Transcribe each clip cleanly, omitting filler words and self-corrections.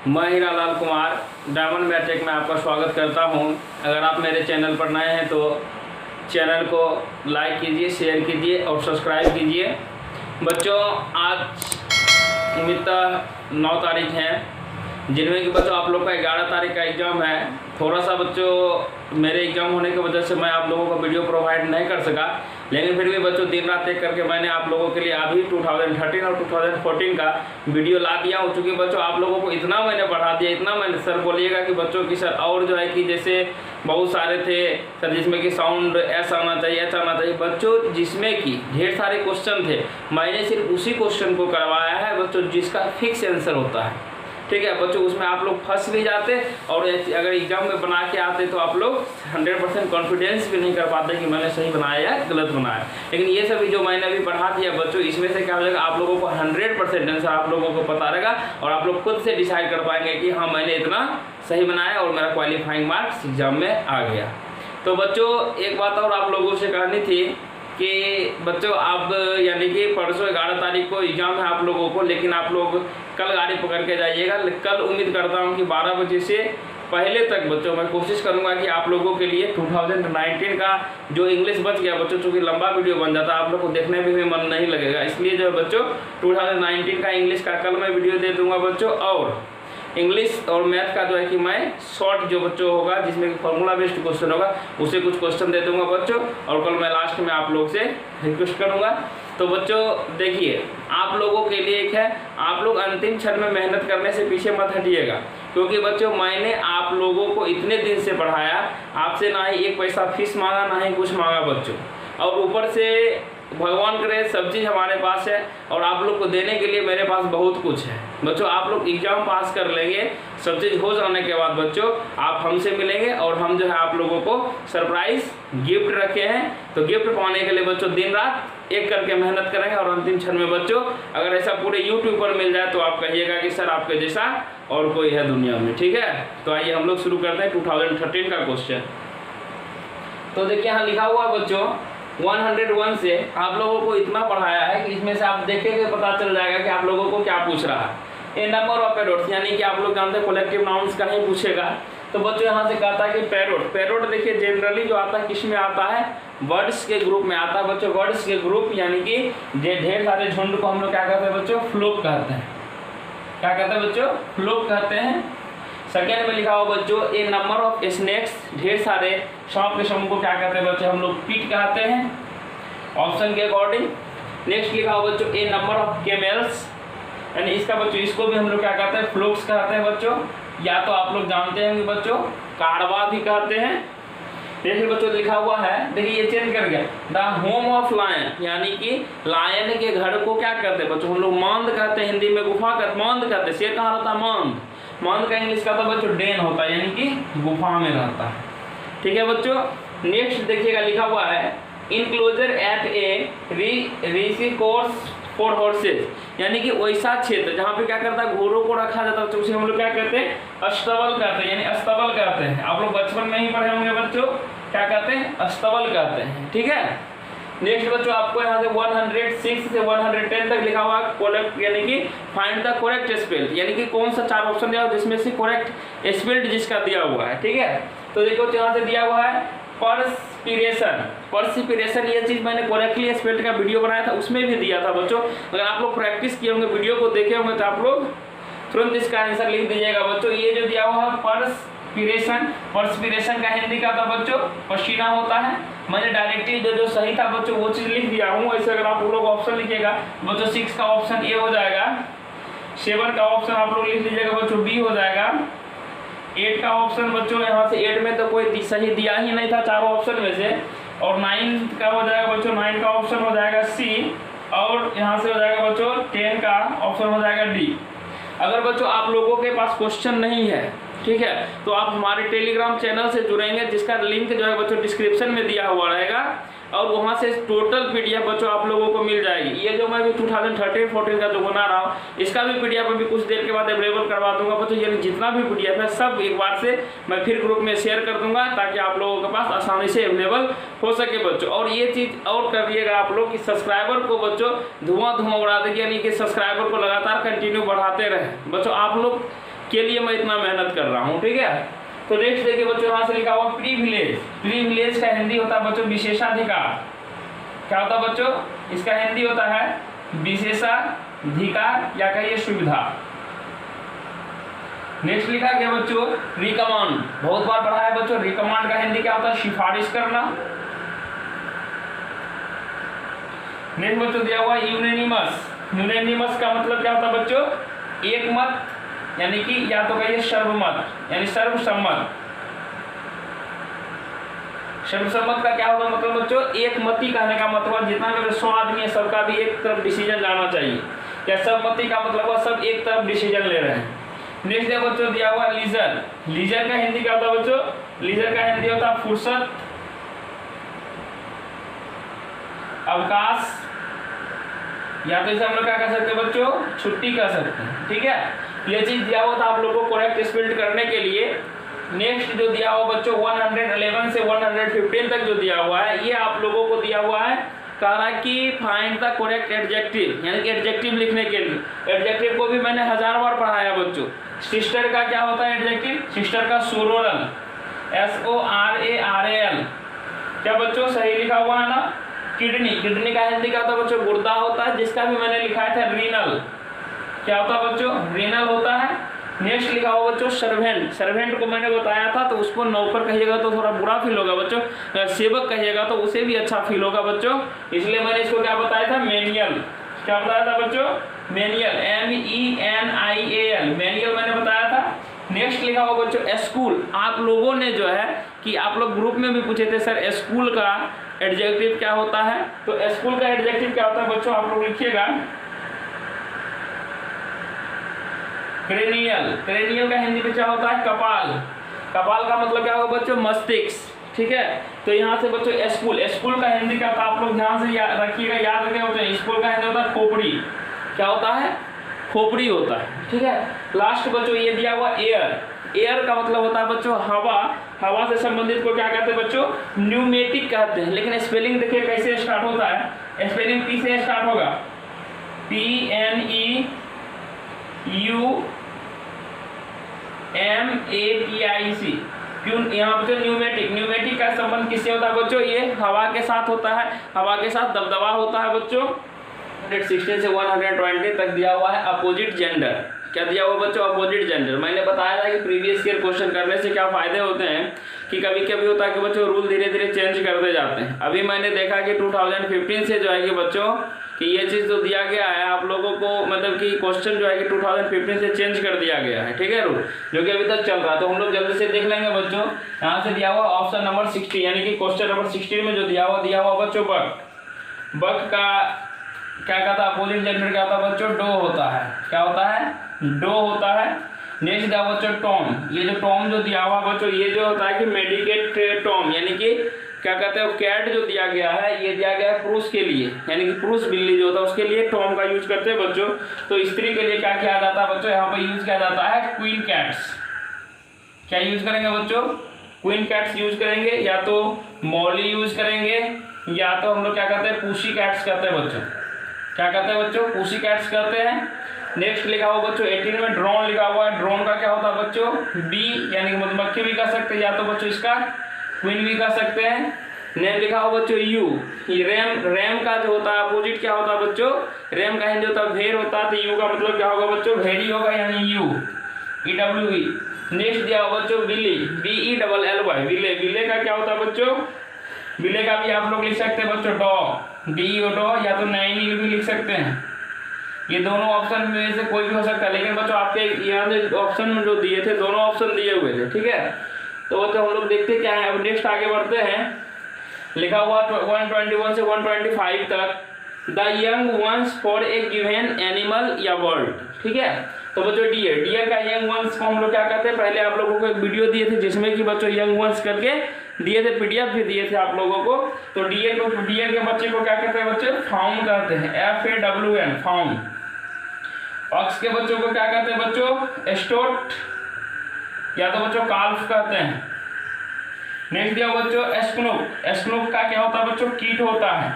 मैं Hiralal Kumar diamond matric में आपका स्वागत करता हूं। अगर आप मेरे चैनल पर नए हैं तो चैनल को लाइक कीजिए, शेयर कीजिए और सब्सक्राइब कीजिए। बच्चों, आज उम्मीदतः 9 तारीख है, जिनमें कि बच्चों आप लोग का 11 तारीख का एग्ज़ाम है। थोड़ा सा बच्चों मेरे एग्ज़ाम होने की वजह से मैं आप लोगों को वीडियो प्रोवाइड नहीं कर सका, लेकिन फिर भी बच्चों दिन रात एक करके मैंने आप लोगों के लिए अभी 2013 और 2014 का वीडियो ला दिया हूँ। चूँकि बच्चों आप लोगों को इतना मैंने बढ़ा दिया, इतना मैंने सर बोलिएगा कि बच्चों की सर और जो है कि जैसे बहुत सारे थे सर जिसमें कि साउंड ऐसा आना चाहिए, ऐसा आना चाहिए। बच्चों जिसमें कि ढेर सारे क्वेश्चन थे, मैंने सिर्फ उसी क्वेश्चन को करवाया है बच्चों जिसका फिक्स आंसर होता है। ठीक है बच्चों, उसमें आप लोग फंस भी जाते और अगर एग्जाम में बना के आते तो आप लोग 100% कॉन्फिडेंस भी नहीं कर पाते कि मैंने सही बनाया या गलत बनाया। लेकिन ये सभी जो मैंने अभी पढ़ा दिया बच्चों, इसमें से क्या हो जाएगा, आप लोगों को 100% आंसर आप लोगों को पता रहेगा और आप लोग खुद से डिसाइड कर पाएंगे कि हाँ मैंने इतना सही बनाया और मेरा क्वालिफाइंग मार्क्स एग्जाम में आ गया। तो बच्चों एक बात और आप लोगों से कहनी थी कि बच्चों आप यानी कि परसों 11 तारीख को एग्ज़ाम है आप लोगों को, लेकिन आप लोग कल गाड़ी पकड़ के जाइएगा। कल उम्मीद करता हूं कि 12 बजे से पहले तक बच्चों मैं कोशिश करूंगा कि आप लोगों के लिए 2019 का जो इंग्लिश बच गया बच्चों, चूँकि लंबा वीडियो बन जाता है आप लोग को देखने में भी मन नहीं लगेगा, इसलिए जो है बच्चों 2019 का इंग्लिश का कल मैं वीडियो दे दूँगा बच्चों। और इंग्लिश और मैथ का जो है कि मैं शॉर्ट जो बच्चों होगा जिसमें कि फॉर्मूला बेस्ड क्वेश्चन होगा उसे कुछ क्वेश्चन दे दूंगा बच्चों, और कल मैं लास्ट में आप लोग से रिक्वेस्ट करूंगा। तो बच्चों देखिए आप लोगों के लिए एक है, आप लोग अंतिम क्षण में मेहनत करने से पीछे मत हटिएगा, क्योंकि बच्चों मैंने आप लोगों को इतने दिन से पढ़ाया, आपसे ना ही एक पैसा फीस मांगा ना ही कुछ मांगा बच्चों, और ऊपर से भगवान करे सब चीज़ हमारे पास है और आप लोग को देने के लिए मेरे पास बहुत कुछ है बच्चों। आप लोग एग्जाम पास कर लेंगे, सब चीज़ हो जाने के बाद बच्चों आप हमसे मिलेंगे और हम जो है आप लोगों को सरप्राइज गिफ्ट रखे हैं। तो गिफ्ट पाने के लिए बच्चों दिन रात एक करके मेहनत करेंगे और अंतिम क्षण में बच्चों अगर ऐसा पूरे यूट्यूब पर मिल जाए तो आप कहिएगा कि सर आपके जैसा और कोई है दुनिया में। ठीक है, तो आइए हम लोग शुरू करते हैं 2013 का क्वेश्चन। तो देखिए यहाँ लिखा हुआ बच्चों 101 से आप लोगों को इतना पढ़ाया है कि इसमें से आप देखेंगे पता चल जाएगा कि आप लोगों को क्या पूछ रहा है। ए नंबर ऑफ पैरोट्स, यानी कि आप लोग जानते हैं कलेक्टिव नाउन्स का ही पूछेगा। तो बच्चों यहाँ से कहता है कि पैरोट देखिए जनरली जो आता है किस में आता है, वर्ड्स के ग्रुप में आता है बच्चों। वर्ड्स के ग्रुप यानी कि ढेर सारे झुंड को हम लोग क्या कहते हैं बच्चों, फ्लोक कहते हैं। क्या कहते हैं बच्चों, फ्लोक कहते हैं। सेकेंड में लिखा हुआ बच्चों ए नंबर ऑफ स्नेक्स, ढेर सारे सांप के समूह को क्या कहते हैं बच्चों, हम लोग पीट कहते हैं ऑप्शन के अकॉर्डिंग। नेक्स्ट लिखा हुआ बच्चों ए नंबर ऑफ कैमेल्स, यानी इसका बच्चों इसको भी हम लोग क्या कहते हैं, फ्लोक्स कहते हैं बच्चों, या तो आप लोग जानते होंगे बच्चों कारवा भी कहते हैं। देखिए बच्चों लिखा हुआ है, देखिए ये चेंज कर गया, द होम ऑफ लायन, यानी कि लायन के घर को क्या कहते हैं बच्चों, हम लोग मांद कहते हैं, हिंदी में गुफा कहते, मांद कहते हैं। शेर कहाँ रहता है, मांद। मांद का इंग्लिश का तो बच्चों डेन होता है, यानी कि गुफा में रहता है। ठीक है बच्चों, नेक्स्ट देखिएगा लिखा हुआ है enclosure at a race course for horses, यानी कि वैसा क्षेत्र जहाँ पे क्या करता है घोड़ों को रखा जाता है, तो उसे हम लोग क्या कहते हैं, अस्तबल कहते हैं, यानी अस्तबल कहते हैं। आप लोग बचपन में ही पढ़े होंगे बच्चों, क्या कहते हैं, अस्तबल कहते हैं। ठीक है, नेक्स्ट बच्चों आपको यहाँ से 106 से 110 तक लिखा हुआ करेक्ट, यानी कि फाइंड द करेक्ट स्पेल, यानी कि कौन सा 4 ऑप्शन दिया हुआ जिसमें से करेक्ट स्पेल्ड जिसका दिया हुआ है। ठीक है, तो देखो यहाँ से दिया हुआ है पर्सिपिरेशन, ये चीज़ मैंने करेक्टली स्पेल्ड का वीडियो बनाया था उसमें भी दिया था बच्चों। अगर आप लोग प्रैक्टिस किए होंगे, वीडियो को देखे होंगे, तो आप लोग तुरंत इसका आंसर लिख दीजिएगा बच्चों। ये जो दिया हुआ है पर्सपिरेशन का हिंदी का था बच्चों पसीना होता है। मैंने डायरेक्टली जो सही था बच्चों वो चीज़ लिख दिया हूँ। ऐसे अगर आप लोग ऑप्शन लिखिएगा बच्चों 6 का ऑप्शन ए हो जाएगा, 7 का ऑप्शन आप लोग लिख लीजिएगा बच्चों बी हो जाएगा, 8 का ऑप्शन बच्चों यहाँ से 8 में तो कोई सही दिया ही नहीं था चारों ऑप्शन में से, और 9 का हो जाएगा बच्चों 9 का ऑप्शन हो जाएगा सी, और यहाँ से हो जाएगा बच्चों 10 का ऑप्शन हो जाएगा डी। अगर बच्चों आप लोगों के पास क्वेश्चन नहीं है, ठीक है, तो आप हमारे टेलीग्राम चैनल से जुड़ेंगे जिसका लिंक जो है बच्चों डिस्क्रिप्शन में दिया हुआ रहेगा, और वहाँ से टोटल पीडीएफ बच्चों आप लोगों को मिल जाएगी। ये जो मैं भी 2013-14 का जो बना रहा हूँ इसका भी पीडीएफ अभी कुछ देर के बाद अवेलेबल करवा दूंगा बच्चों। यानी जितना भी पीडीएफ है सब एक बार से मैं फिर ग्रुप में शेयर कर दूंगा ताकि आप लोगों के पास आसानी से अवेलेबल हो सके बच्चों। और ये चीज़ और करिएगा आप लोग कि सब्सक्राइबर को बच्चों धुआं उड़ा देगी, यानी कि सब्सक्राइबर को लगातार कंटिन्यू बढ़ाते रहे बच्चों। आप लोग के लिए मैं इतना मेहनत कर रहा हूँ, ठीक है। तो नेक्स्ट देखिए बच्चों, यहाँ से लिखा हुआ प्रिविलेज। प्रिविलेज का हिंदी होता है बच्चों विशेषाधिकार। क्या होता है बच्चों, इसका हिंदी होता है विशेषाधिकार या कहिए सुविधा। नेक्स्ट लिखा गया बच्चों रिकमांड, बहुत बार पढ़ा है बच्चों। रिकमांड का हिंदी क्या होता है, सिफारिश करना। नेक्स्ट बच्चों दिया हुआ यूनानिमस। यूनानिमस का मतलब क्या होता है बच्चों, एक मत, यानी कि या तो कहिए सर्वमत, यानी सर्वसम्मत। सर्वसम्मत का क्या होगा मतलब बच्चों, एक मति कहने का मतलब जितना भी 100 आदमी है सबका भी एक तरफ डिसीजन लाना चाहिए। या सबमति का मतलब हुआ सब एक तरफ डिसीजन ले रहे हैं। नेक्स्ट है बच्चों दिया हुआ लीजर। लीजर का हिंदी क्या होता है बच्चों, लीजर का हिंदी होता है फुर्सत, अवकाश, या तो इसे हम लोग क्या कह सकते हैं बच्चों, छुट्टी कह सकते हैं, ठीक है। ये चीज दिया हुआ था आप लोगों को करेक्ट स्पेल्ड करने के लिए। नेक्स्ट जो दिया हुआ बच्चों 111 से 115 तक जो दिया हुआ है, ये आप लोगों को दिया हुआ है कह रहा है कि फाइंड द करेक्ट एडजेक्टिव, यानी कि एडजेक्टिव लिखने के लिए। एडजेक्टिव को भी मैंने 1000 बार पढ़ाया बच्चों। सिस्टर का क्या होता है एडजेक्टिव, सिस्टर का सोरोरल, SORARAL। क्या बच्चों सही लिखा हुआ है ना। किडनी, किडनी का हिंदी क्या होता है बच्चों, गुर्दा होता है, जिसका भी मैंने लिखा था रीनल। क्या होता है बच्चों, रीनल होता है। नेक्स्ट लिखा हुआ बच्चों सर्वेंट। सर्वेंट को मैंने बताया था, तो उसको नौकर कहिएगा तो थोड़ा बुरा फील होगा बच्चों, अगर सेवक कहिएगा तो उसे भी अच्छा फील होगा बच्चों, इसलिए मैंने इसको क्या बताया था, मेनियल। क्या बताया था बच्चों, मेनियल, MENIAL, मेनियल मैंने बताया था। नेक्स्ट लिखा हुआ बच्चों स्कूल। आप लोगों ने जो है कि आप लोग ग्रुप में भी पूछे थे सर स्कूल का एडजेक्टिव क्या होता है, तो स्कूल का एडजेक्टिव क्या होता है बच्चों, आप लोग लिखिएगा क्रेनियल। क्रेनियल का हिंदी में क्या होता है, कपाल। कपाल का मतलब क्या होगा बच्चों, मस्तिष्क, ठीक है। तो यहाँ से बच्चों स्कूल, स्कूल का हिंदी क्या होता है आप लोग ध्यान से रखिएगा, याद रखिएगा बच्चों। स्कूल का हिंदी होता है खोपड़ी। क्या होता है, खोपड़ी होता है, ठीक है। लास्ट बच्चों ये दिया हुआ एयर। एयर का मतलब होता है बच्चों हवा। हवा से संबंधित को क्या कहते हैं बच्चों, न्यूमेटिक कहते हैं। लेकिन स्पेलिंग देखिए कैसे स्टार्ट होता है, स्पेलिंग P से स्टार्ट होगा, PNEUMATIC। क्यों यहाँ बच्चों न्यूमेटिक। न्यूमेटिक का संबंध किससे होता है बच्चों, ये हवा के साथ होता है, हवा के साथ दबदबा होता है बच्चों। 116 से 120 तक दिया हुआ है अपोजिट जेंडर। क्या दिया हुआ बच्चों, अपोजिट जेंडर। मैंने बताया था कि प्रीवियस ईयर क्वेश्चन करने से क्या फायदे होते हैं कि कभी कभी होता है कि बच्चों रूल धीरे धीरे चेंज करते जाते हैं। अभी मैंने देखा कि 2015 से जो है कि बच्चों कि ये चीज़ जो दिया गया है आप लोगों को, मतलब कि क्वेश्चन जो है कि 2015 से चेंज कर दिया गया है, ठीक है रूल, जो कि अभी तक चल रहा है। तो हम लोग जल्दी से देख लेंगे बच्चों। यहाँ से दिया हुआ ऑप्शन नंबर 60, यानी कि क्वेश्चन नंबर 16 में जो दिया हुआ बच्चों बक। बक का क्या कहता है अपोजिट जेंडर, क्या होता है बच्चों, डो होता है। क्या होता है, डो होता है। नेक्स्ट दिया बच्चों टॉम। ये जो टॉम जो दिया हुआ बच्चों, ये जो होता है कि मेडिकेट टॉम, यानी कि क्या कहते हैं कैट जो दिया गया है, ये दिया गया है पुरुष के लिए, यानी कि पुरुष बिल्ली जो होता है उसके लिए टॉम का यूज करते हैं बच्चों। तो स्त्री के लिए क्या किया जाता है बच्चों, यहाँ पर यूज किया जाता है क्वीन कैट्स। क्या यूज करेंगे बच्चों, क्वीन कैट्स यूज करेंगे, या तो मॉली यूज करेंगे, या तो हम लोग क्या कहते हैं पूसी कैट्स कहते हैं बच्चों। क्या कहते हैं बच्चों, पूसी कैट्स कहते हैं। नेक्स्ट लिखा हुआ बच्चों 18 में ड्रोन लिखा हुआ है। ड्रोन का क्या होता है बच्चों, बी, यानी कि मधुमक्खी भी कह सकते हैं, या तो बच्चों इसका क्वीन भी कह सकते हैं। नेम लिखा हुआ बच्चों यू। रैम, रैम का जो होता है अपोजिट क्या होता है बच्चों, रैम का हिंदी होता है भेड़ होता है, तो यू का मतलब क्या होगा बच्चों, भेड़ी होगा, यानी यू, EWE। नेक्स्ट दिया हुआ बच्चों बिल्ली, BELLY, बिल्ले। बिल्ले का क्या होता है बच्चों, बिल्ले का भी आप लोग लिख सकते हैं बच्चों डॉग, DO, या तो नैनी भी लिख सकते हैं। ये दोनों ऑप्शन में से कोई भी हो सकता है, लेकिन बच्चों आपके यहाँ जो ऑप्शन में जो दिए थे दोनों ऑप्शन दिए हुए थे, ठीक है। तो बच्चों हम लोग देखते क्या है, अब नेक्स्ट आगे बढ़ते हैं। लिखा हुआ 121 से 125 तक, the young ones for a given animal या बर्ड, ठीक है। तो बच्चों डियर, डियर का यंग वंस को हम लोग क्या कहते हैं, पहले आप लोगों को एक वीडियो दिए थे जिसमें कि बच्चों यंग वंस करके दिए थे, PDF भी दिए थे आप लोगों को। तो डियर को, डियर के बच्चे को क्या कहते हैं बच्चे, फाउन कहते हैं, FAWN, फाउन। ऑक्स के बच्चों को क्या कहते हैं बच्चों, स्टोट, या तो बच्चों काल्फ कहते हैं। नेक्स्ट दिया बच्चों स्नूक। स्नूक का क्या होता है बच्चों, कीट होता है।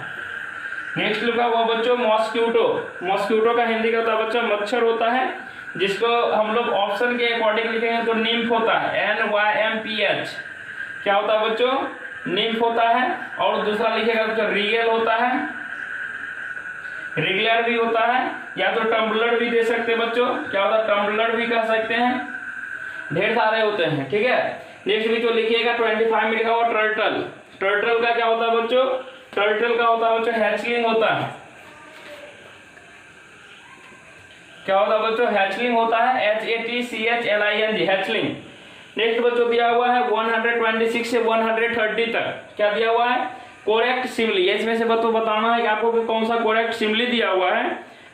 नेक्स्ट लिखा हुआ बच्चों मॉस्क्यूटो। मॉस्क्यूटो का हिंदी क्या होता है बच्चों, मच्छर होता है। जिसको हम लोग ऑप्शन के अकॉर्डिंग लिखेंगे तो निम्फ होता है, NYMPH। क्या होता है बच्चों? निम्फ होता है। और दूसरा लिखेगा बच्चों रिगेल होता है, रेगुलर भी होता है, या तो टम्बलर भी दे सकते हैं बच्चों। क्या होता है? टम्बलर भी कह सकते हैं, ढेर सारे होते हैं, ठीक है। नेक्स्ट भी जो लिखिएगा 25 में लिखा हुआ टर्टल। टर्टल का क्या होता है बच्चों? टर्टल का होता है बच्चों हैचलिंग होता है। क्या होता है बच्चों? हैचलिंग होता है, HATCHLING, हैचलिंग। नेक्स्ट बच्चों दिया हुआ है 126 से 130 तक। क्या दिया हुआ है? कोरेक्ट सिमली। इसमें से बच्चों बताना है कि आपको कि कौन सा कोरेक्ट सिमली दिया हुआ है।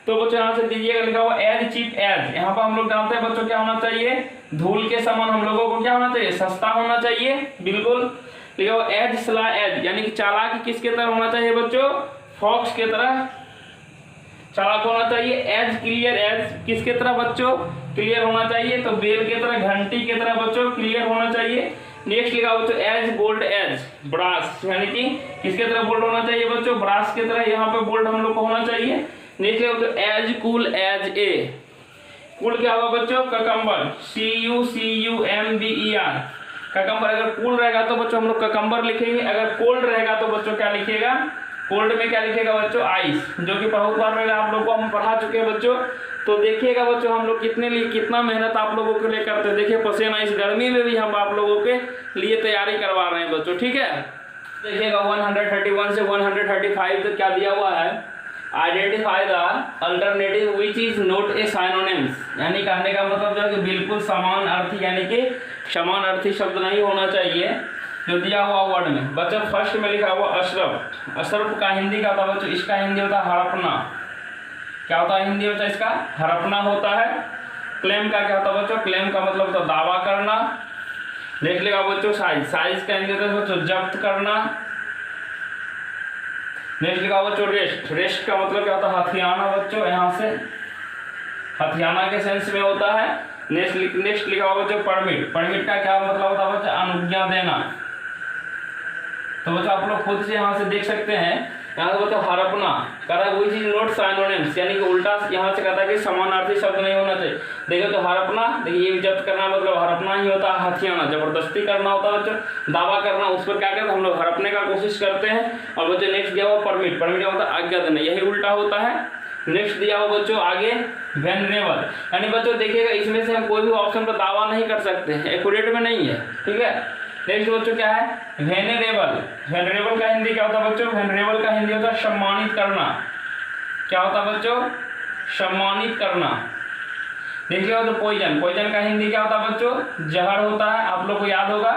तो बच्चों यहाँ से दीजिएगा, लिखा हुआ एज चीप एज। यहाँ पर हम लोग जानते हैं बच्चों क्या होना चाहिए? धूल के समान हम लोगों को क्या होना चाहिए? सस्ता होना चाहिए, बिल्कुल। लिखा हुआ एज स्ला एज, यानी कि चालाक किसके तरह होना चाहिए बच्चों? फॉक्स के तरह चालाक होना चाहिए। एज क्लियर, एज किसके तरह बच्चों? क्लियर होना चाहिए। तो बेल के तरह, घंटी के तरह बच्चों क्लियर होना चाहिए। नेक्स्ट लिखा बच्चों एज बोल्ड एज ब्रास, यानी कि किसके तरह बोल्ड होना चाहिए बच्चों? ब्रास के तरह यहाँ पे बोल्ड हम लोग को होना चाहिए। नेक्स्ट लिखा बच्चों as cool as a. Cool क्या होगा बच्चों? Cucumber, CUCUMBER। ककम्बर अगर कूल रहेगा तो बच्चों हम लोग ककम्बर लिखेंगे, अगर कोल्ड रहेगा तो बच्चों क्या लिखिएगा? कोल्ड में क्या लिखेगा बच्चों? आइस, जो कि बहुत बार पहले आप लोगों को हम पढ़ा चुके हैं बच्चों। तो देखिएगा बच्चों हम लोग कितना मेहनत आप लोगों के लिए करते हैं। देखिए पसीना इस गर्मी में भी हम आप लोगों के लिए तैयारी करवा रहे हैं बच्चों, ठीक है। देखिएगा 131 से 135 तक क्या दिया हुआ है? Identify the alternative which is not a synonyms, यानी कहने का मतलब जो है कि बिल्कुल समान अर्थी, यानी कि समान अर्थी शब्द नहीं होना चाहिए जो दिया हुआ वर्ड में। बच्चों फर्स्ट में लिखा हुआ अशरफ। अशरफ का हिंदी क्या होता है बच्चों? इसका हिंदी होता है हड़पना। क्या होता है हिंदी बच्चों? इसका हड़पना होता है। क्लेम का क्या होता है बच्चों? क्लेम का मतलब होता है दावा करना। नेक्स्ट लिखा बच्चों साइज। साइज का हिंदी होता है बच्चों जब्त करना। नेक्स्ट लिखा बच्चों रेस्ट। रेस्ट का मतलब क्या होता है? हथियाना बच्चों, यहाँ से हथियाना के सेंस में होता है। नेक्स्ट लिखा हुआ बच्चों परमिट। परमिट का क्या मतलब होता है बच्चों? अनुज्ञा देना। तो बच्चों आप लोग खुद से यहाँ से देख सकते हैं, यहाँ से बच्चों हड़पना कहता है वही चीज नोट साइनोनिम्स, यानी कि उल्टा यहाँ से कहता है कि समानार्थी शब्द नहीं होना चाहिए। देखो तो हड़पना, देखिए ये जब्त करना मतलब हड़पना ही होता है। हथियाना जबरदस्ती करना होता है बच्चों, दावा करना, उस पर क्या करते हैं हम लोग? हड़पने का कोशिश करते हैं। और बच्चों नेक्स्ट दिया हुआ परमिट। परमिट क्या होता है? आज्ञा देना, यही उल्टा होता है। नेक्स्ट दिया हुआ बच्चों आगे वेनरेबल, यानी बच्चों देखिएगा इसमें से हम कोई भी ऑप्शन पर दावा नहीं कर सकते हैं, एक्यूरेट में नहीं है, ठीक है। नेक्स्ट बच्चों क्या है? वेनरेबल। वेनरेबल का हिंदी क्या होता है बच्चों? वेनरेबल का हिंदी होता है सम्मानित करना। क्या होता है बच्चों? सम्मानित करना। देखिए तो पॉइजन। पॉइजन का हिंदी क्या होता है बच्चों? जहर होता है, आप लोग को याद होगा।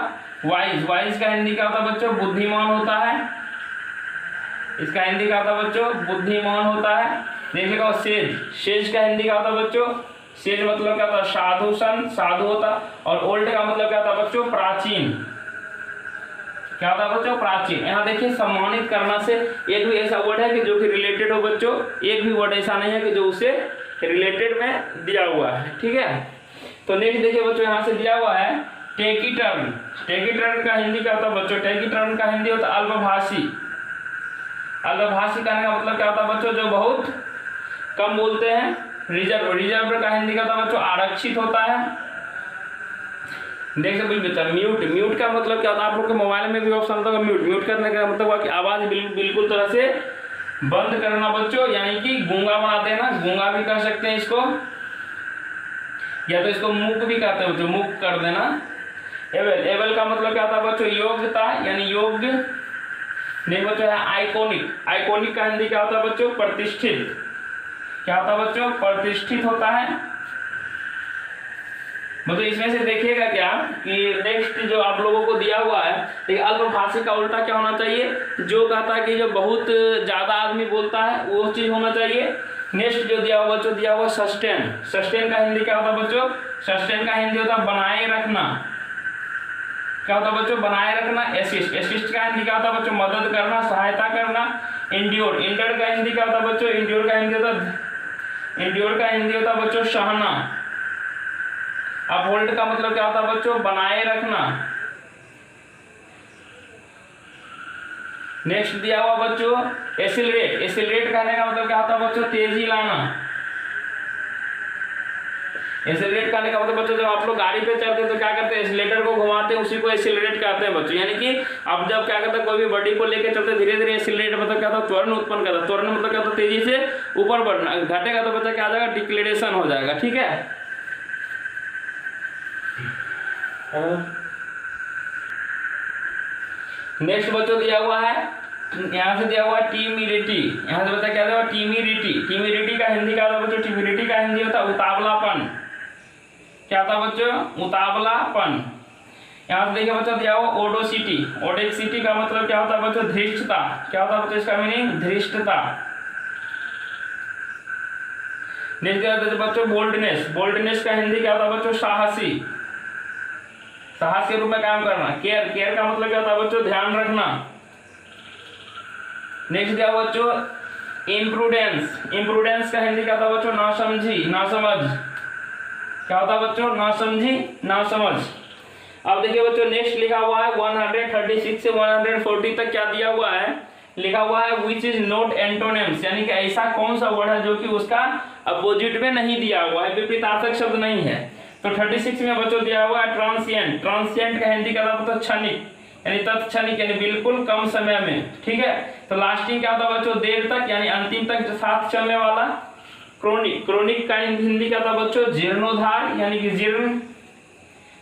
वाइज। वाइज का हिंदी क्या होता है बच्चों? बुद्धिमान होता है। इसका हिंदी क्या होता है बच्चों? बुद्धिमान होता है। देखिएगा सेज। सेज का हिंदी क्या होता है बच्चों? सेज मतलब क्या होता है? साधु संत, साधु होता। और ओल्ड का मतलब क्या होता है बच्चों? प्राचीन। क्या होता है बच्चों? प्राचीन। यहाँ देखिए सम्मानित करना से एक भी ऐसा वर्ड है कि जो कि रिलेटेड हो बच्चों, एक भी वर्ड ऐसा नहीं है कि जो उससे रिलेटेड में दिया हुआ है, ठीक है। तो नेक्स्ट देखिए बच्चों यहाँ से दिया हुआ है टेकीटर्न। टेकीटर्न का हिंदी क्या होता है बच्चों? टेकीटर्न का हिंदी होता है अल्पभाषी। अल्पभाषी कहने का मतलब क्या होता है बच्चों? जो बहुत कम बोलते हैं। रिजर्व। रिजर्व का हिंदी क्या होता है बच्चों? आरक्षित होता है। देख सकते बच्चा म्यूट। म्यूट का मतलब क्या होता है? आप लोग के मोबाइल में भी ऑप्शन होता है म्यूट। म्यूट करने का मतलब हुआ कि आवाज बिल्कुल तरह से बंद करना बच्चों, यानी कि गूंगा बना देना। गूंगा भी कर सकते हैं इसको, या तो इसको मूक भी कहते हैं बच्चों, मूक कर देना। एबल। एबल का मतलब क्या होता है बच्चों? योग्यता, यानी योग्य। नहीं बच्चों है आइकॉनिक। आइकॉनिक का हिंदी क्या होता है बच्चों? प्रतिष्ठित। क्या होता है बच्चों? प्रतिष्ठित होता है। मतलब इसमें से देखिएगा क्या कि नेक्स्ट जो आप लोगों को दिया हुआ है, देखिए अल्पभाषी का उल्टा क्या होना चाहिए? जो कहता है कि जो बहुत ज्यादा आदमी बोलता है वो चीज होना चाहिए। नेक्स्ट जो दिया हुआ बच्चों दिया हुआ सस्टेन। सस्टेन का हिंदी क्या होता है बच्चों? सस्टेन का हिंदी होता है बनाए रखना। क्या होता है बच्चों? बनाए रखना। एसिस्ट। एसिस्ट का हिंदी क्या होता है बच्चों? मदद करना, सहायता करना। इंड्योर। इंड्योर का हिंदी क्या होता है बच्चों? इंड्योर का हिंदी होता है बच्चों सहना। अपहोल्ड का मतलब क्या होता है बच्चों? बनाए रखना। नेक्स्ट दिया हुआ बच्चों एसिलरेट। एसिलरेट कहने का मतलब क्या होता है बच्चों? तेजी लाना। एक्सेलरेट करने का मतलब बच्चों जब आप लोग गाड़ी पे चलते हैं तो क्या करते हैं, एक्सीलेटर को घुमाते हैं, उसी को एक्सेलरेट करते हैं बच्चों। यानी कि अब जब क्या करते हैं कोई भी बॉडी को लेकर चलते धीरे धीरे, एक्सेलरेट मतलब क्या होता है, त्वरण उत्पन्न करता है। त्वरण मतलब क्या होता है, तेजी से ऊपर बढ़ना। घटेगा तो बच्चा क्या आ जाएगा, डिक्लेरेशन हो जाएगा। ठीक है, नेक्स्ट बच्चों दिया हुआ है, यहाँ से दिया हुआ टीमिडिटी। यहाँ से बता क्या होगा, टीमिडिटी। टीमिडिटी का हिंदी क्या होता है बच्चों, टीमिडिटी का हिंदी होता है उतावलापन। क्या होता है बच्चों, उतावलापन। यहाँ से देखिए बच्चों दिया हुआ ओडोसिटी। ओडेक्सिटी का मतलब क्या होता है बच्चों, धृष्टता। क्या होता है बच्चों इसका मीनिंग, धृष्टता। नेक्स्ट क्या होता है बच्चों, बोल्डनेस। बोल्डनेस का हिंदी क्या होता है बच्चों, साहसी। साहस के रूप में काम करना। केयर। केयर का मतलब क्या होता है बच्चों, ध्यान रखना। नेक्स्ट क्या बच्चों, इम्प्रूडेंस। इम्प्रूडेंस का हिंदी क्या होता है बच्चों, नासमझी, नासमझ। क्या होता है बच्चों, नासमझी, नासमझ। अब देखिए बच्चों नेक्स्ट लिखा हुआ है 136 से 140 तक क्या दिया हुआ है, लिखा हुआ है विच इज नॉट एंटोनिम्स। यानी कि ऐसा कौन सा वर्ड है जो कि उसका अपोजिट में नहीं दिया हुआ है, विपरीतार्थक शब्द नहीं है। तो 36 में बच्चों दिया हुआ है ट्रांसिएंट। ट्रांसिएंट का हिंदी का मतलब क्षणिक, यानी तत्क्षणिक, यानी बिल्कुल कम समय में। ठीक है, तो लास्टिंग क्या होता है बच्चों, देर तक, यानी अंतिम तक साथ चलने वाला। क्रोनिक। क्रोनिक का हिंदी क्या था बच्चों, जीर्णोद्धार, यानी कि जीर्ण।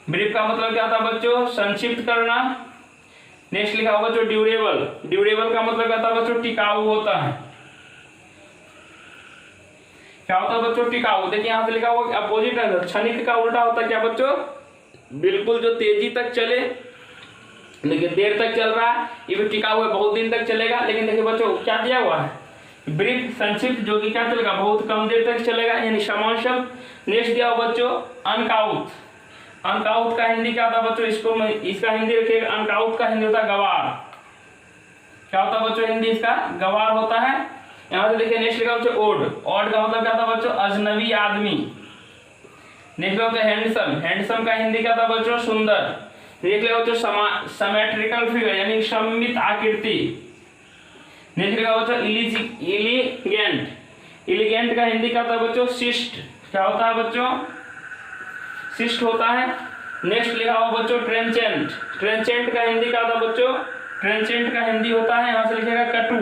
ब्रीफ का मतलब क्या था बच्चों, संक्षिप्त करना। नेक्स्ट लिखा होगा बच्चों ड्यूरेबल। ड्यूरेबल का मतलब क्या था बच्चों, टिकाऊ होता है। क्या होता है बच्चों, टिकाऊ। देखिए यहाँ से लिखा हुआ अपोजिट है, क्षणिक का उल्टा होता है क्या बच्चों, बिल्कुल जो तेजी तक चले, देखिए देर तक चल रहा है, ये भी टिकाऊ है, बहुत दिन तक चलेगा। लेकिन देखिए बच्चों क्या दिया हुआ है, ब्रीफ, संक्षिप्त, जो कि क्या चलेगा, बहुत कम देर तक चलेगा, यानी समान शब्द। नेक्स्ट दिया हुआ बच्चों अनकाउथ। अनकाउथ का हिंदी क्या था बच्चों, इसका हिंदी रखिएगा, अनकाउथ का हिंदी होता है गवार। क्या होता है बच्चों हिंदी इसका, गवार होता है। यहाँ से देखिए नेक्स्ट लिखा बच्चों ओड। ओड का मतलब क्या था बच्चों, अजनबी आदमी। नेक्स्ट होता है हैंडसम। हैंडसम का हिंदी क्या था बच्चों, सुंदर। देख लिया बच्चों सिमेट्रिकल फिगर, यानी सममित आकृति। नेक्स्ट लिखा बच्चों इलिगेंट। इलिगेंट का हिंदी क्या था बच्चों, शिष्ट। क्या होता है बच्चों, शिष्ट होता है। नेक्स्ट लिखा हुआ बच्चों ट्रेंचेंट। ट्रेंचेंट का हिंदी क्या था बच्चों, ट्रेंचेंट का हिंदी होता है, यहाँ से लिखेगा कटु।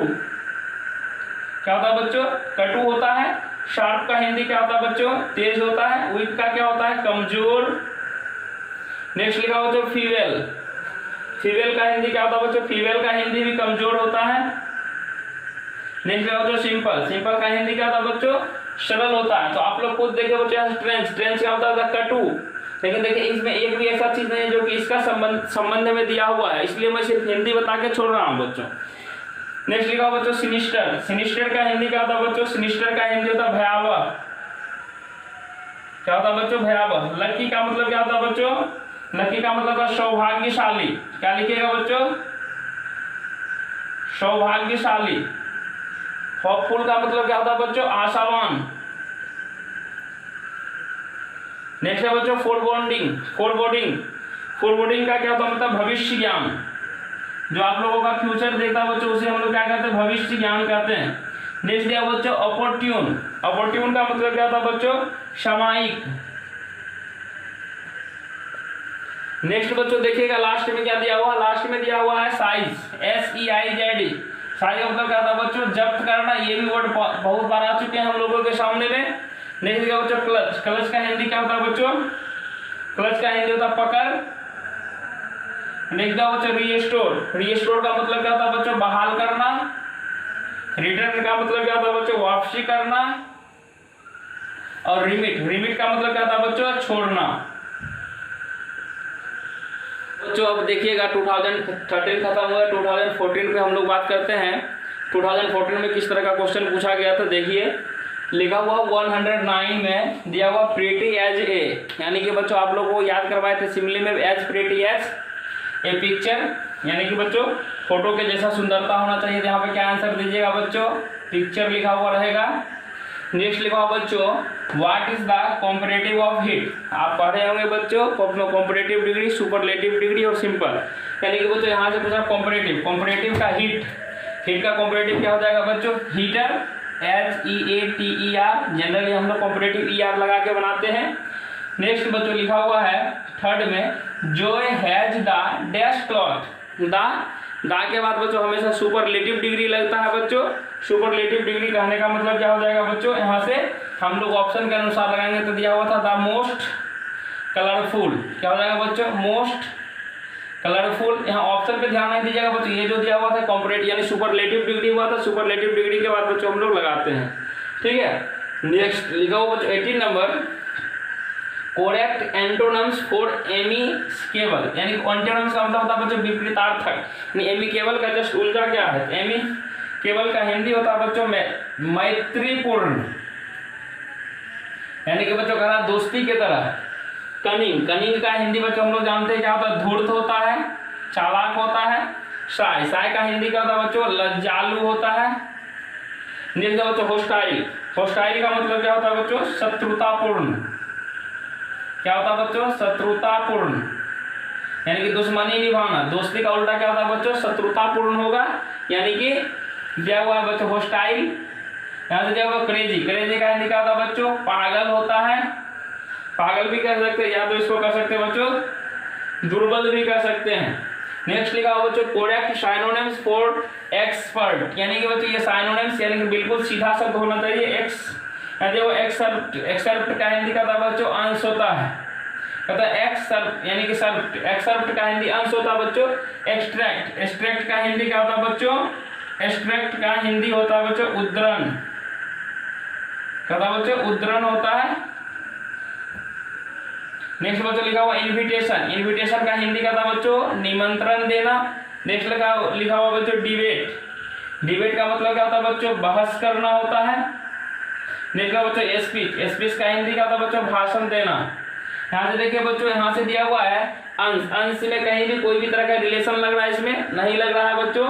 क्या होता है बच्चों, कटु होता है। शार्प का हिंदी क्या होता है बच्चों, तेज होता है। वीक का क्या होता है, कमजोर। नेक्स्ट लिखा हुआ बच्चों फीवेल। फीवेल का हिंदी क्या होता है बच्चों, फीवेल का हिंदी भी कमजोर होता है। नेक्स्ट लिखा बच्चों सिंपल। सिंपल का हिंदी क्या होता है बच्चों, सरल होता है। तो आप लोग खुद देखिए बच्चों, ट्रेंच। ट्रेंच क्या होता है, कटु। लेकिन देखिए इसमें एक भी ऐसा चीज नहीं है जो कि इसका संबंध में दिया हुआ है, इसलिए मैं सिर्फ हिंदी बता के छोड़ रहा हूँ बच्चों। नेक्स्ट लिखा बच्चों सिनिस्टर। सिनिस्टर का हिंदी क्या होता है बच्चों, सिनिस्टर का हिंदी होता है भयावह। क्या होता है बच्चों, भयावह। लकी का मतलब क्या होता है बच्चों, लकी का मतलब है सौभाग्यशाली। क्या लिखिएगा बच्चों, सौभाग्यशाली। होपफुल का मतलब क्या होता है बच्चों, आशावान। नेक्स्ट है बच्चों फोरबोर्डिंग। फोरबोर्डिंग। फोरबोर्डिंग का क्या होता है मतलब भविष्य ज्ञान। जो आप लोगों का फ्यूचर देखता है बच्चों, उसे हम लोग क्या कहते हैं, भविष्य ज्ञान कहते हैं। नेक्स्ट दिया बच्चों अपॉर्ट्यून। अपॉर्ट्यून का मतलब क्या होता है बच्चों, सामयिक। नेक्स्ट बच्चों देखिएगा लास्ट में क्या दिया हुआ, लास्ट में दिया हुआ है साइज। SEIZ। साइज का मतलब क्या था बच्चों, जब्त करना। ये भी वर्ड बहुत बार आ चुके हैं हम लोगों के सामने में। नेक्स्ट क्या बच्चों क्लच। क्लच का हिंदी क्या होता है बच्चों, क्लच का हिंदी होता है पकड़। नेक्स्ट क्या बच्चों रीस्टोर। रीस्टोर का मतलब क्या होता है बच्चों, बहाल करना। रिटर्न का मतलब क्या होता है बच्चों, वापसी करना। और रिमिट। रिमिट का मतलब क्या होता है बच्चों, छोड़ना। बच्चों अब देखिएगा 2013 खत्म हुआ, 2014 पे हम लोग बात करते हैं। 2014 में किस तरह का क्वेश्चन पूछा गया था, देखिए लिखा हुआ 109 में दिया हुआ प्रीटी एज ए, यानी कि बच्चों आप लोग को याद करवाए थे सिमिली में, as pretty as a picture, यानी कि बच्चों फोटो के जैसा सुंदरता होना चाहिए। यहाँ पे क्या आंसर दीजिएगा बच्चों, पिक्चर लिखा हुआ रहेगा। नेक्स्ट लिखा हुआ बच्चों what is the comparative of hit. आप पढ़े होंगे बच्चों कॉम्परेटिव डिग्री, सुपरलेटिव डिग्री और सिंपल, यानी कि बच्चों यहाँ से पूछा कॉम्परेटिव। कॉम्परेटिव का हिट। हिट का कॉम्परेटिव क्या हो जाएगा बच्चों, हीटर। HEATER। जनरली हम लोग कॉम्परेटिव ER लगा के बनाते हैं। नेक्स्ट बच्चों लिखा हुआ है थर्ड में, Joy has the dash cloth. The के बाद बच्चों हमेशा सुपरलेटिव डिग्री लगता है बच्चों। सुपरलेटिव डिग्री कहने का मतलब क्या हो जाएगा बच्चों, यहाँ से हम लोग ऑप्शन के अनुसार लगाएंगे तो दिया हुआ था द मोस्ट कलरफुल, क्या हो जाएगा बच्चों, मोस्ट कलरफुल। यहाँ ऑप्शन पे ध्यान नहीं दीजिएगा बच्चों, ये जो दिया हुआ था कंपैरेटिव यानी सुपरलेटिव डिग्री हुआ था, सुपरलेटिव डिग्री के बाद बच्चों हम लोग लगाते हैं, ठीक है। नेक्स्ट लिखा हुआ बच्चों 18 number, correct antonyms for amicable, यानी एंटोनिम्स का मतलब होता है बच्चों विपरीतार्थक, यानी एमिकेबल का जस्ट उल्टा क्या है, एमिकेबल का हिंदी होता है बच्चों में मैत्रीपूर्ण, यानी कि बच्चों कह रहा दोस्ती की तरह। कनिंग, कनिंग का हिंदी बच्चों हम लोग जानते हैं क्या होता है, धूर्त होता है, चालाक होता है। शाय, शाय का हिंदी क्या होता है बच्चों, लज्जालु होता है। नेक्स्ट बच्चों होस्टाइल, होस्टाइल का मतलब क्या होता है बच्चों, शत्रुतापूर्ण, क्या होता है बच्चों, शत्रुतापूर्ण, यानी कि दुश्मनी निभाना। दोस्ती का उल्टा क्या होता है बच्चों, शत्रुतापूर्ण होगा, यानी कि दिया हुआ है बच्चों होस्टाइल। यहाँ से दिया हुआ क्रेजी, क्रेजी का हिंदी क्या होता है बच्चों, पागल होता है, पागल भी कह सकते हैं, या तो इसको कह सकते हैं बच्चों दुर्बल भी कह सकते हैं। नेक्स्ट लिखा हुआ बच्चों करेक्ट साइनोनिम्स फॉर एक्सपर्ट, यानी कि बच्चों ये साइनोनिम्स यानी कि बिल्कुल सीधा शब्द होना चाहिए। एक्सर्प्ट, एक्सर्प्ट का हिंदी कहता है बच्चों अंश होता है, कहता है एक्सर्प्ट यानी कि सर्प्ट, एक्सर्प्ट का हिंदी अंश होता है बच्चों एक्सट्रैक्ट, एक्सट्रैक्ट का हिंदी क्या होता है बच्चों, एक्सट्रैक्ट का हिंदी होता है बच्चों उद्धरण, कहता है बच्चों उद्धरण होता है। नेक्स्ट बच्चों लिखा हुआ इन्विटेशन, इन्विटेशन का हिंदी का था बच्चों निमंत्रण देना। नेक्स्ट लिखा हुआ बच्चों डिबेट, डिबेट का मतलब क्या होता है बच्चों बहस करना होता है। नेक्स्ट बच्चों स्पीच, स्पीच का हिंदी का था बच्चों भाषण देना। यहाँ से देखिए बच्चों, यहाँ से दिया हुआ है अंश, अंश में कहीं भी कोई भी तरह का रिलेशन लग रहा है, इसमें नहीं लग रहा है बच्चों।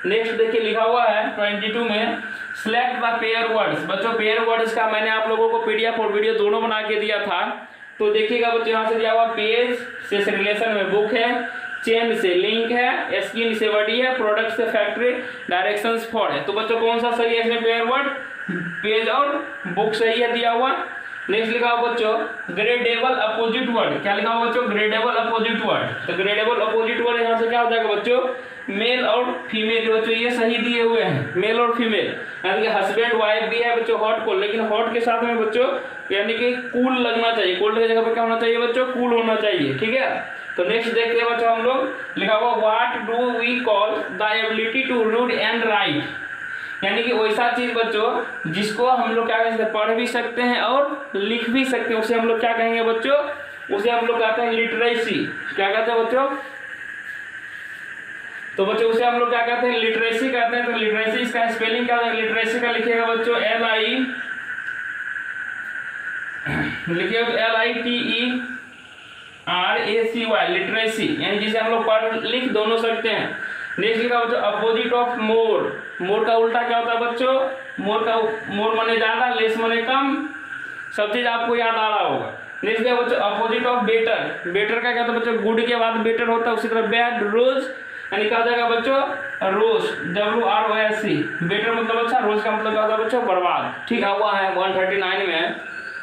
नेक्स्ट देखिए लिखा हुआ है 22 में सिलेक्ट द पेयर वर्ड्स, बच्चों पेयर वर्ड्स का मैंने आप लोगों को पीडीएफ और वीडियो दोनों बना के दिया था, तो देखिएगा बच्चों यहाँ से दिया हुआ पेज से रिलेशन में बुक है, चेन से लिंक है, स्किन से बॉडी है, प्रोडक्ट से फैक्ट्री, डायरेक्शंस फॉर है। तो बच्चों कौन सा सही है इसमें पेयर वर्ड, पेज और बुक सही है दिया हुआ। नेक्स्ट लिखा हुआ बच्चों ग्रेडेबल अपोजिट वर्ड, क्या लिखा हुआ बच्चों ग्रेडेबल अपोजिट वर्ड, तो ग्रेडेबल अपोजिट वर्ड यहाँ से क्या हो जाएगा बच्चों मेल और फीमेल, बच्चों ये सही दिए हुए हैं मेल और फीमेल, यानी कि हस्बैंड वाइफ भी है बच्चों हॉट कोल्ड, लेकिन हॉट के साथ में बच्चों यानी कि कूल लगना चाहिए, कोल्ड की जगह पे क्या होना चाहिए बच्चों कूल होना चाहिए, ठीक है। तो नेक्स्ट देखते हैं बच्चों हम लोग लिखा हुआ what do we call the ability to read and write, यानी कि वैसा चीज बच्चों जिसको हम लोग क्या कह सकते हैं पढ़ भी सकते हैं और लिख भी सकते हैं, उसे हम लोग क्या कहेंगे बच्चों, उसे हम लोग कहते हैं लिटरेसी, क्या कहते हैं बच्चों, तो बच्चों उसे हम लोग क्या कहते हैं लिटरेसी कहते हैं। तो लिटरेसी इसका स्पेलिंग क्या है, लिटरेसी का लिखिएगा बच्चों LITERACY लिटरेसी, यानी जिसे हम लोग पढ़ लिख दोनों सकते हैं। नेक्स्ट लिखा बच्चों अपोजिट ऑफ मोर, मोर का उल्टा क्या होता है बच्चों, मोर माने ज्यादा, लेस माने कम, सब चीज आपको याद आ रहा होगा। नेक्स्ट क्या बच्चों अपोजिट ऑफ बेटर, बेटर का क्या होता है बच्चों गुड के बाद बेटर होता है, उसी तरह बैड रोज, यानी कहा जाएगा बच्चों रोज WROS, बेटर मतलब अच्छा, रोज का मतलब क्या होता है बच्चों बर्बाद, ठीक है। हुआ है 139 में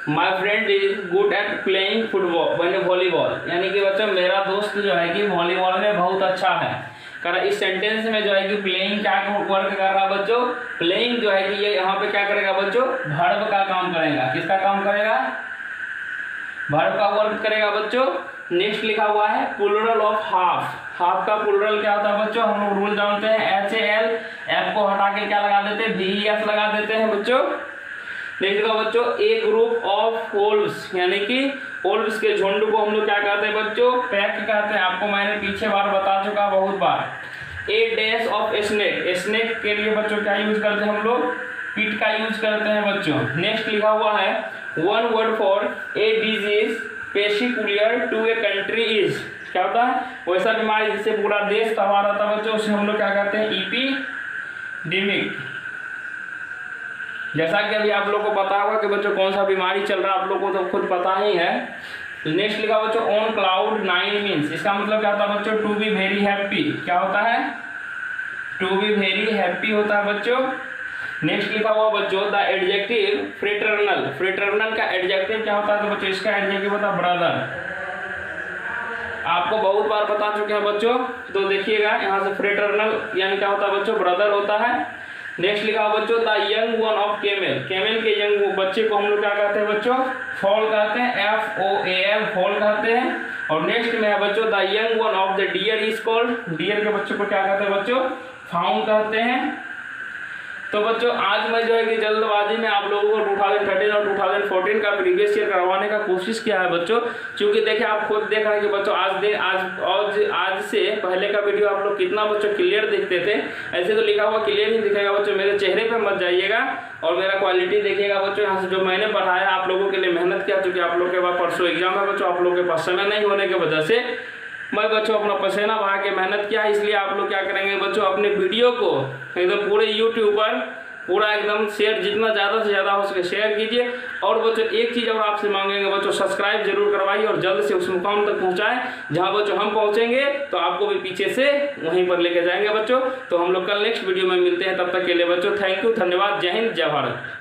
my friend is good at playing football volleyball, यानी कि बच्चों मेरा दोस्त जो है कि वॉलीबॉल में बहुत अच्छा है। करा इस सेंटेंस में जो है कि प्लेइंग क्या वर्क कर रहा है बच्चों, प्लेइंग जो है कि ये यहाँ पे क्या करेगा बच्चों वर्ब का काम करेगा, किसका काम करेगा, वर्ब का वर्क करेगा बच्चों। नेक्स्ट लिखा हुआ है प्लूरल ऑफ हाफ, हाफ का प्लूरल क्या होता है बच्चों, हम लोग रूल जानते हैं HAL, F को हटा के क्या लगा देते हैं VES लगा देते हैं बच्चों। नेक्स्ट का बच्चों ए ग्रुप ऑफ वोल्व्स, यानी कि वोल्व्स के झुंड को हम लोग क्या कहते हैं बच्चों पैक कहते हैं, आपको मैंने पीछे बार बता चुका बहुत बार। ए डैश ऑफ स्नेक, स्नेक के लिए बच्चों क्या यूज करते हैं हम लोग पिट का यूज करते हैं बच्चों। नेक्स्ट लिखा हुआ है one word for a disease peculiar to a country is, क्या होता है वैसा बीमारी जिससे पूरा देश तबाह रहता है बच्चों, उसे हम लोग क्या कहते हैं एपिडेमिक। जैसा कि अभी आप लोग को पता होगा कि बच्चों कौन सा बीमारी चल रहा है, आप लोग को तो खुद पता ही है। नेक्स्ट लिखा बच्चों ऑन क्लाउड 9 मीन्स, इसका मतलब क्या होता है बच्चों टू बी वेरी हैप्पी, क्या होता है टू बी वेरी हैप्पी होता है बच्चों। नेक्स्ट लिखा हुआ बच्चों द एडजेक्टिव फ्रेटर्नल। फ्रेटर्नल का एडजेक्टिव क्या होता है तो बच्चों इसका एडजेक्टिव होता है ब्रदर। आपको बहुत बार बता चुके हैं बच्चों, तो देखिएगा यहाँ से फ्रेटर्नल यानी क्या होता है बच्चों, ब्रदर होता है। नेक्स्ट लिखा हुआ बच्चों the young one of camel. Camel के यंग बच्चे को हम लोग क्या कहते हैं बच्चों, फॉल कहते हैं, FOAL फॉल कहते हैं। और नेक्स्ट में है बच्चों the young one of the deer is called. Deer के बच्चों को क्या कहते हैं बच्चों, फाउन कहते हैं। तो बच्चों आज मैं जो है कि जल्दबाजी में आप लोगों को 2013 और 2014 का प्रीवियस ईयर करवाने का कोशिश किया है बच्चों, क्योंकि देखिए आप खुद देख रहे हैं कि बच्चों आज से पहले का वीडियो आप लोग कितना बच्चों क्लियर दिखते थे। ऐसे तो लिखा हुआ क्लियर नहीं दिखेगा बच्चों, मेरे चेहरे पे मत जाइएगा और मेरा क्वालिटी देखिएगा बच्चों। यहाँ से जो मैंने पढ़ाया आप लोगों के लिए मेहनत किया, क्योंकि आप लोग के पास परसों एग्जाम है बच्चों, आप लोग के पास समय नहीं होने की वजह से मैं बच्चों अपना पसीना बहा के मेहनत किया। इसलिए आप लोग क्या करेंगे बच्चों, अपने वीडियो को एकदम पूरे यूट्यूब पर पूरा एकदम शेयर, जितना ज़्यादा से ज़्यादा हो सके शेयर कीजिए। और बच्चों एक चीज़ और आपसे मांगेंगे बच्चों, सब्सक्राइब जरूर करवाइए और जल्द से उस मुकाम तक पहुंचाएं जहां बच्चों हम पहुंचेंगे तो आपको भी पीछे से वहीं पर लेके जाएंगे बच्चों। तो हम लोग कल नेक्स्ट वीडियो में मिलते हैं, तब तक के लिए बच्चों थैंक यू, धन्यवाद, जय हिंद, जय भारत।